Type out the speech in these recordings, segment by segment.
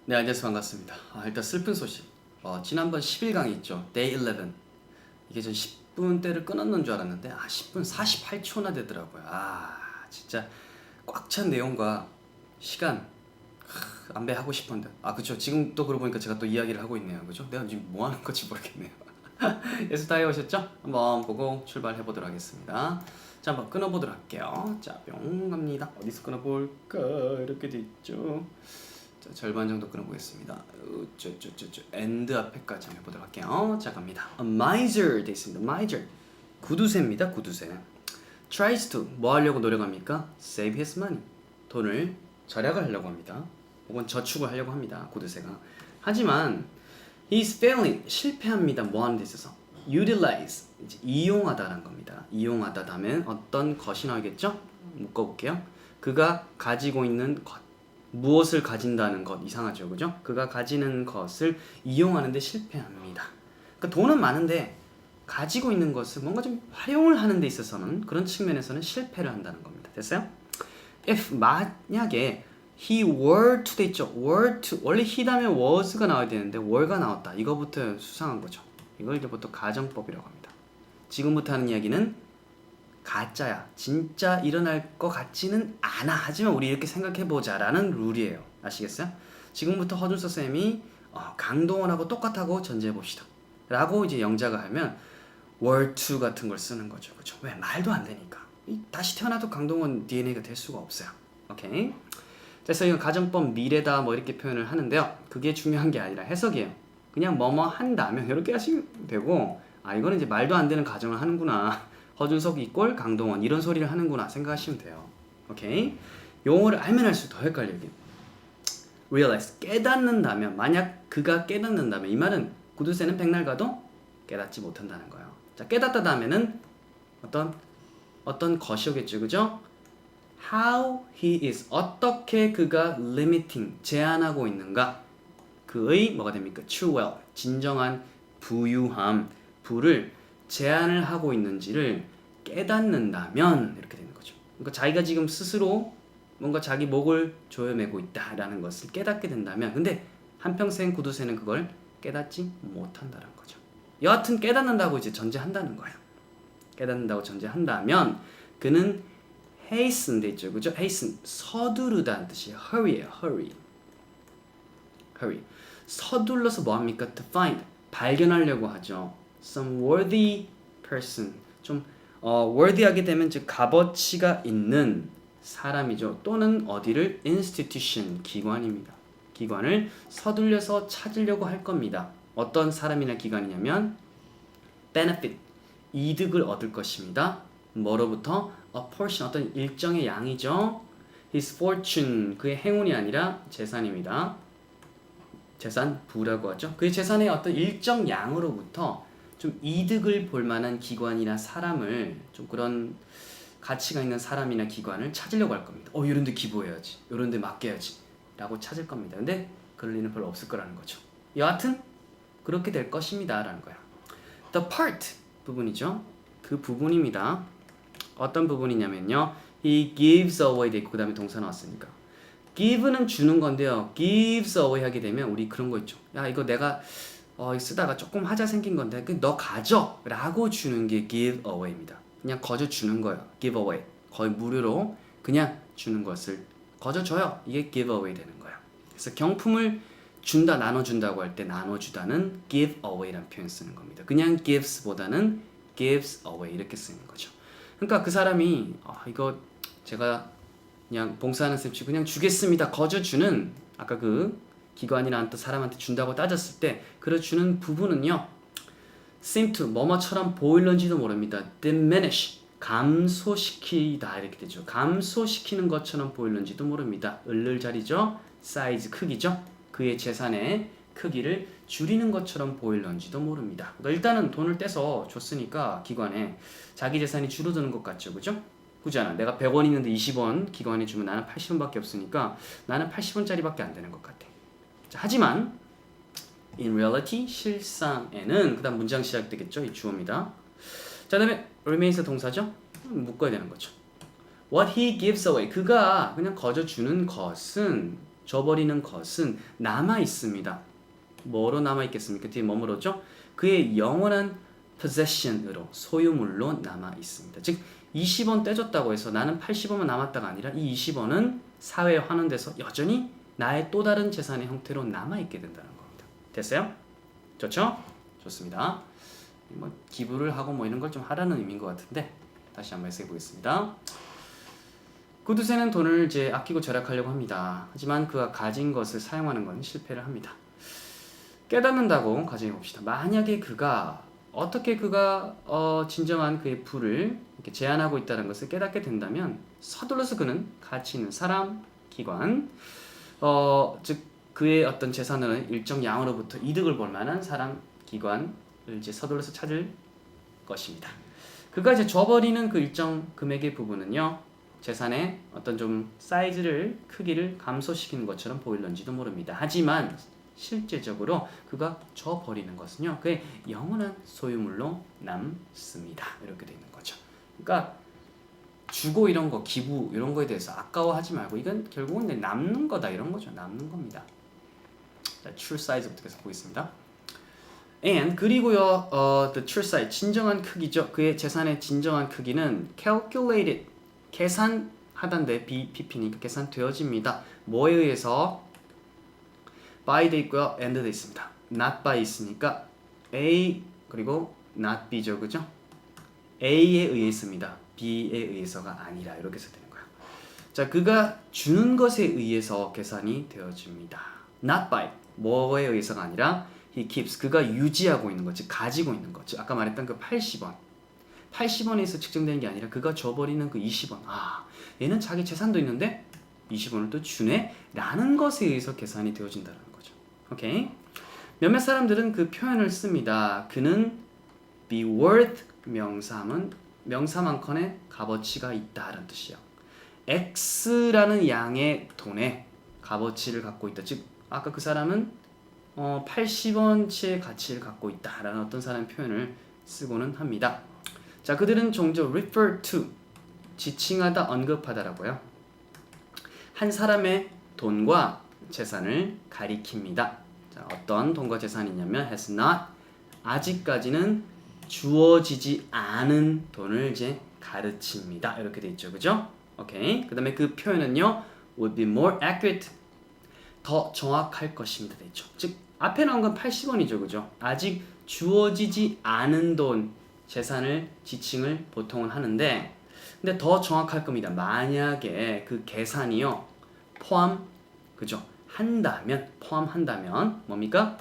네, 안녕하세요. 반갑습니다. 일단 슬픈 소식. 지난번 10일강의 있죠. Day 11. 이게 전 10분대를 끊었는 줄 알았는데 10분 48초나 되더라고요. 진짜 꽉 찬 내용과 시간 안배하고 싶은데. 그쵸. 지금 또 그러고 보니까 제가 또 이야기를 하고 있네요. 그죠? 내가 지금 뭐 하는 건지 모르겠네요. 예습 다 해오셨죠? 한번 보고 출발해 보도록 하겠습니다. 자, 한번 끊어보도록 할게요. 자, 뿅 갑니다. 어디서 끊어볼까? 이렇게 돼 있죠. 자, 절반 정도 끊어보겠습니다. end 앞에까지 한번 해보도록 할게요. 자, 갑니다. A miser 돼 있습니다. miser 구두쇠입니다. 구두쇠. tries to 뭐 하려고 노력합니까? save his money 돈을 절약을 하려고 합니다. 혹은 저축을 하려고 합니다. 구두쇠가. 하지만 he's failing 실패합니다. 뭐 하는 데 있어서? utilize 이제 이용하다라는 겁니다. 이용하다 다음엔 어떤 것이 나오겠죠? 묶어볼게요. 그가 가지고 있는 것 무엇을 가진다는 것 이상하죠, 그죠? 그가 가지는 것을 이용하는데 실패합니다. 그러니까 돈은 많은데 가지고 있는 것을 뭔가 좀 활용을 하는 데 있어서는 그런 측면에서는 실패를 한다는 겁니다. 됐어요? If 만약에 he were to 돼 있죠. were to 원래 he 다음에 was가 나와야 되는데 were가 나왔다. 이거부터 수상한 거죠. 이걸 이제 보통 가정법이라고 합니다. 지금부터 하는 이야기는 가짜야. 진짜 일어날 것 같지는 않아. 하지만 우리 이렇게 생각해보자 라는 룰이에요. 아시겠어요? 지금부터 허준서 쌤이 강동원하고 똑같다고 전제해봅시다. 라고 이제 영작을 하면 were to 같은 걸 쓰는 거죠. 그쵸? 왜? 말도 안 되니까. 다시 태어나도 강동원 DNA가 될 수가 없어요. 오케이? 그래서 이건 가정법 미래다 뭐 이렇게 표현을 하는데요. 그게 중요한 게 아니라 해석이에요. 그냥 뭐뭐 한다면 이렇게 하시면 되고 이거는 이제 말도 안 되는 가정을 하는구나. 허준석 이꼴 강동원 이런 소리를 하는구나 생각하시면 돼요. 오케이? 용어를 알면 할수록 더 헷갈리게. realize 깨닫는다면 만약 그가 깨닫는다면 이 말은 구두쇠는 백날 가도 깨닫지 못한다는 거예요. 자, 깨닫다 다음에는 어떤 것이겠죠, 그죠? How he is 어떻게 그가 limiting 제한하고 있는가? 그의 뭐가 됩니까? true wealth 진정한 부유함 부를 제한을 하고 있는지를 깨닫는다면 이렇게 되는 거죠. 그러니까 자기가 지금 스스로 뭔가 자기 목을 조여매고 있다라는 것을 깨닫게 된다면 근데 한평생 구두쇠는 그걸 깨닫지 못한다는 거죠. 여하튼 깨닫는다고 이제 전제한다는 거예요. 깨닫는다고 전제한다면 그는 hasten 돼 있죠. 그죠? hasten 서두르다는 뜻이에요. hurry예요. hurry. 서둘러서 뭐 합니까? to find 발견하려고 하죠. some worthy person 좀 worthy하게 되면 즉 값어치가 있는 사람이죠. 또는 어디를 institution 기관입니다. 기관을 서둘려서 찾으려고 할 겁니다. 어떤 사람이나 기관이냐면 benefit 이득을 얻을 것입니다. 뭐로부터? a portion 어떤 일정의 양이죠. his fortune 그의 행운이 아니라 재산입니다. 재산부라고 하죠. 그의 재산의 어떤 일정 양으로부터 좀 이득을 볼 만한 기관이나 사람을 좀 그런 가치가 있는 사람이나 기관을 찾으려고 할 겁니다. 이런 데 기부해야지. 이런 데 맡겨야지. 라고 찾을 겁니다. 근데 그럴 리는 별로 없을 거라는 거죠. 여하튼 그렇게 될 것입니다. 라는 거야. The part 부분이죠. 그 부분입니다. 어떤 부분이냐면요. He gives away 돼 있고 그 다음에 동사 나왔으니까. give는 주는 건데요. gives away 하게 되면 우리 그런 거 있죠. 야 이거 내가 쓰다가 조금 하자 생긴 건데 너 가져 라고 주는 게 give away입니다. 그냥 거저 주는 거예요. give away 거의 무료로 그냥 주는 것을 거저 줘요. 이게 give away 되는 거예요. 그래서 경품을 준다 나눠준다고 할 때 나눠주다는 give away라는 표현 쓰는 겁니다. 그냥 gives보다는 gives away 이렇게 쓰는 거죠. 그러니까 그 사람이 이거 제가 그냥 봉사하는 셈 치고 그냥 주겠습니다. 거저 주는 아까 그 기관이나 또 사람한테 준다고 따졌을 때 그래 주는 부분은요. seem to 뭐뭐처럼 보일런지도 모릅니다. diminish 감소시키다 이렇게 되죠. 감소시키는 것처럼 보일런지도 모릅니다. 을를자리죠. size 크기죠. 그의 재산의 크기를 줄이는 것처럼 보일런지도 모릅니다. 그러니까 일단은 돈을 떼서 줬으니까 기관에 자기 재산이 줄어드는 것 같죠. 그죠? 그잖아. 내가 100원 있는데 20원 기관에 주면 나는 80원밖에 없으니까 나는 80원짜리밖에 안 되는 것 같아. 자, 하지만 in reality 실상에는 그 다음 문장 시작되겠죠. 이 주어입니다. 자, 다음에 remains 동사죠. 묶어야 되는 거죠. What he gives away 그가 그냥 거저 주는 것은 줘버리는 것은 남아 있습니다. 뭐로 남아 있겠습니까? 뒤에 머무르죠? 그의 영원한 possession으로 소유물로 남아 있습니다. 즉 20원 떼줬다고 해서 나는 80원만 남았다가 아니라 이 20원은 사회에 환원돼서 여전히 나의 또 다른 재산의 형태로 남아 있게 된다는 겁니다. 됐어요? 좋죠? 좋습니다. 뭐 기부를 하고 뭐 이런 걸 좀 하라는 의미인 것 같은데 다시 한번 해석해 보겠습니다. 구두쇠는 돈을 이제 아끼고 절약하려고 합니다. 하지만 그가 가진 것을 사용하는 건 실패를 합니다. 깨닫는다고 가정해 봅시다. 만약에 어떻게 그가 진정한 그의 부를 이렇게 제한하고 있다는 것을 깨닫게 된다면 서둘러서 그는 가치 있는 사람, 기관, 즉 그의 어떤 재산은 일정 양으로부터 이득을 볼 만한 사람, 기관을 이제 서둘러서 찾을 것입니다. 그가 이제 줘버리는 그 일정 금액의 부분은요, 재산의 어떤 좀 사이즈를, 크기를 감소시키는 것처럼 보일런지도 모릅니다. 하지만 실제적으로 그가 줘버리는 것은요, 그의 영원한 소유물로 남습니다. 이렇게 되어 있는 거죠. 그러니까 주고 이런 거, 기부 이런 거에 대해서 아까워하지 말고 이건 결국은 남는 거다 이런 거죠. 남는 겁니다. 자, true size부터 계속 보겠습니다. and 그리고요, the true size 진정한 크기죠. 그의 재산의 진정한 크기는 calculated 계산하단데 BPP니까 계산되어집니다. 뭐에 의해서? by 돼 있고요, and 돼 있습니다. not by 있으니까 A 그리고 not B죠, 그죠? A에 의해 있습니다. B에 의해서가 아니라 이렇게 해서 되는 거예요. 자, 그가 주는 것에 의해서 계산이 되어집니다. not by 뭐에 의해서가 아니라 he keeps 그가 유지하고 있는 것, 즉 가지고 있는 것, 즉 아까 말했던 그 80원에서 측정되는 게 아니라 그가 줘버리는 그 20원. 아, 얘는 자기 재산도 있는데 20원을 또 주네? 라는 것에 의해서 계산이 되어진다는 거죠. 오케이? 몇몇 사람들은 그 표현을 씁니다. 그는 be worth 명사만큼의 값어치가 있다라는 뜻이에요. X라는 양의 돈에 값어치를 갖고 있다. 즉 아까 그 사람은 80원치의 가치를 갖고 있다라는 어떤 사람의 표현을 쓰고는 합니다. 자, 그들은 종종 refer to 지칭하다, 언급하다라고요. 한 사람의 돈과 재산을 가리킵니다. 자, 어떤 돈과 재산이냐면 has not 아직까지는 주어지지 않은 돈을 이제 가르칩니다. 이렇게 돼 있죠, 그죠? 오케이. 그다음에 그 표현은요, would be more accurate 더 정확할 것입니다. 돼 있죠. 즉 앞에 나온 건 80원이죠, 그죠? 아직 주어지지 않은 돈 재산을 지칭을 보통은 하는데, 근데 더 정확할 겁니다. 만약에 그 계산이요 그죠? 포함한다면 뭡니까?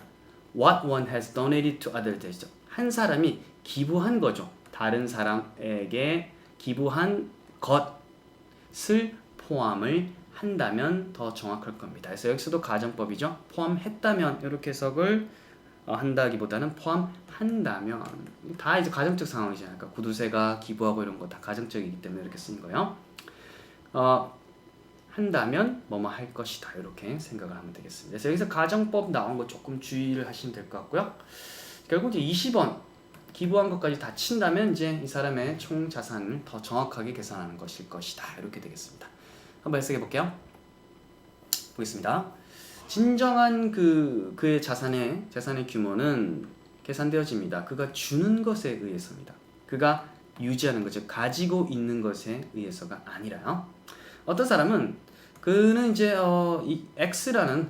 What one has donated to others 되죠. 한 사람이 기부한 거죠. 다른 사람에게 기부한 것을 포함을 한다면 더 정확할 겁니다. 그래서 여기서도 가정법이죠. 포함했다면 이렇게 해석을 한다기보다는 포함한다면 다 이제 가정적 상황이잖아요. 그러니까 구두쇠가 기부하고 이런 거 다 가정적이기 때문에 이렇게 쓰는 거예요. 한다면 뭐뭐 할 것이다 이렇게 생각을 하면 되겠습니다. 그래서 여기서 가정법 나온 거 조금 주의를 하시면 될 것 같고요. 결국 이제 20원 기부한 것까지 다 친다면 이제 이 사람의 총 자산을 더 정확하게 계산하는 것일 것이다 이렇게 되겠습니다. 한번 해석해 볼게요. 보겠습니다. 진정한 그의 재산의 규모는 계산되어집니다. 그가 주는 것에 의해서입니다. 그가 유지하는 것, 즉 가지고 있는 것에 의해서가 아니라요. 어떤 사람은 그는 이제 이 X라는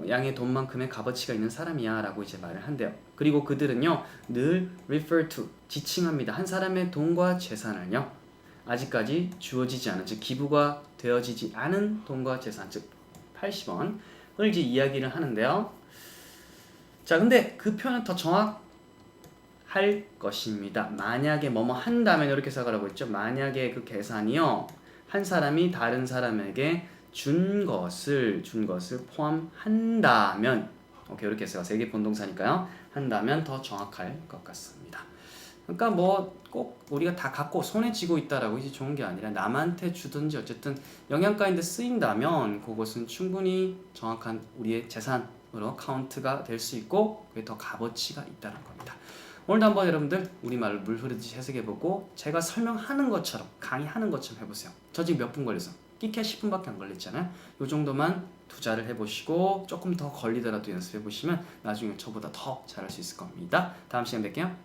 양의 돈만큼의 값어치가 있는 사람이야 라고 이제 말을 한대요. 그리고 그들은요 늘 refer to 지칭합니다. 한 사람의 돈과 재산을요 아직까지 주어지지 않은, 즉 기부가 되어지지 않은 돈과 재산, 즉 80원을 이제 이야기를 하는데요. 자, 근데 그 표현은 더 정확할 것입니다. 만약에 뭐뭐 한다면 이렇게 생각을 하고 있죠. 만약에 그 계산이요 한 사람이 다른 사람에게 준 것을 포함한다면, 오케이, 이렇게 해서 세계 본동사니까요. 한다면 더 정확할 것 같습니다. 그러니까 뭐 꼭 우리가 다 갖고 손에 쥐고 있다라고 이제 좋은 게 아니라 남한테 주든지 어쨌든 영양가인데 쓰인다면 그것은 충분히 정확한 우리의 재산으로 카운트가 될 수 있고 그게 더 값어치가 있다는 겁니다. 오늘도 한번 여러분들 우리말을 물 흐르듯이 해석해보고 제가 설명하는 것처럼 강의하는 것처럼 해보세요. 저 지금 몇 분 걸려서 끼케 10분밖에 안 걸렸잖아요. 이 정도만 투자를 해보시고 조금 더 걸리더라도 연습해보시면 나중에 저보다 더 잘할 수 있을 겁니다. 다음 시간에 뵐게요.